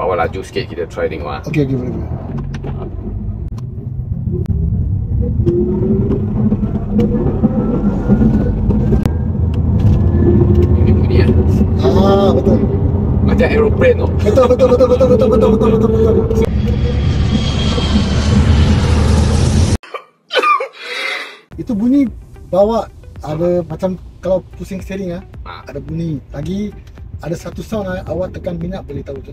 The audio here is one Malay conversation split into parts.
Bawa laju sikit, kita try tengok lah. Okey, boleh. Ini bunyi lah. Betul. Macam aeroplane tu. Betul. Itu bunyi bawa ada macam kalau pusing steering ada bunyi. Lagi ada satu sound awak tekan minyak boleh tahu tu.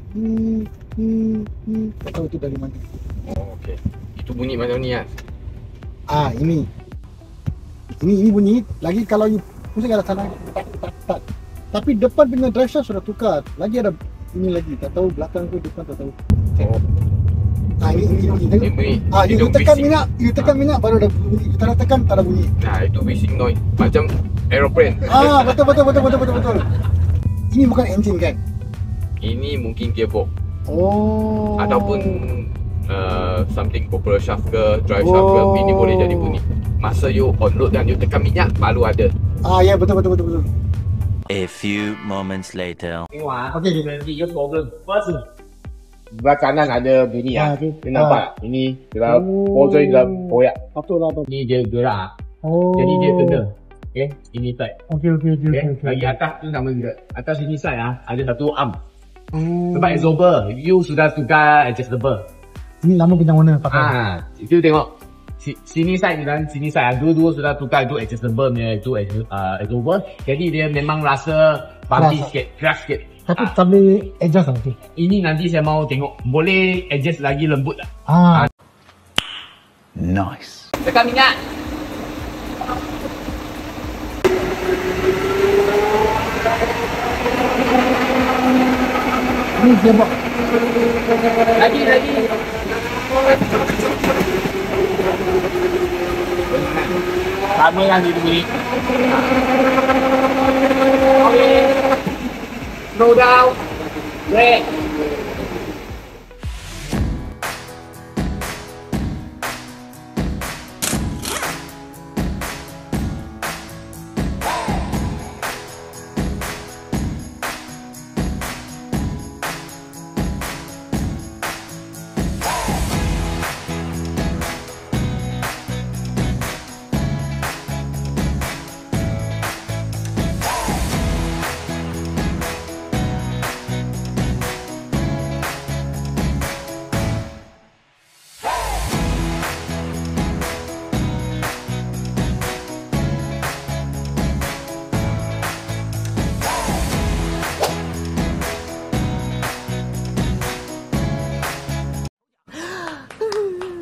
Tak tahu tu dari mana. Oh, okey. Itu bunyi macam ni lah. Ini bunyi. Lagi kalau you pusing ada sana tak. Tapi depan punya drive shaft sudah tukar. Lagi ada bunyi lagi. Tak tahu belakang ke depan tak tahu. Oh. Ini bunyi. Itu You tekan minyak baru ada bunyi. You tak tekan tak ada bunyi. Itu whistling noise. Macam aeroplane. Betul. Ini bukan engine kan? Ini mungkin gearbox. Oh. Ataupun something propeller shaft ke, drive shaft ke, ini boleh jadi bunyi. Masa you on road dan you tekan minyak baru ada. Ya betul. A few moments later. Tengok Okey. tiga problem. First, sebelah kanan ada bunyi okey. Dia nampak? Ini dalam pojok dalam koyak. Patutlah. Ni dia gerak. Jadi dia kena. Okay, ini side. Okey. Lagi atas tu sama juga. Atas sini side ada satu arm. Sebab absorber, you sudah tukar adjustable. Ini lama punya warna pakai. Itu tengok. Sini side dan sini side dua-dua sudah tukar itu adjustable punya itu absorber. Jadi dia memang rasa bumpy sikit, crash sikit. Tapi tak boleh adjust nanti. Ini nanti saya mau tengok. Boleh adjust lagi lembut tak? Nice. Tekan minyak. Ini dia buat. Lagi. Sama lah dia bunyi. Okay. Slow down. Brake.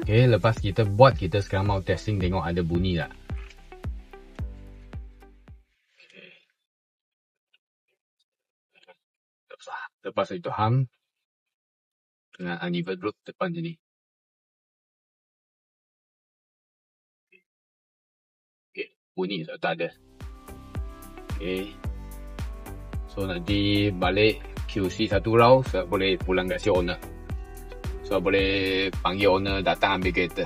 Okay, lepas kita buat, kita sekarang mau testing tengok ada bunyi tak. Lepas itu hum dengan uneven road depan sini. Okay, bunyi tak ada. Okay, so nanti balik QC satu round, saya boleh pulang kat si owner. So boleh panggil owner datang ambil kereta.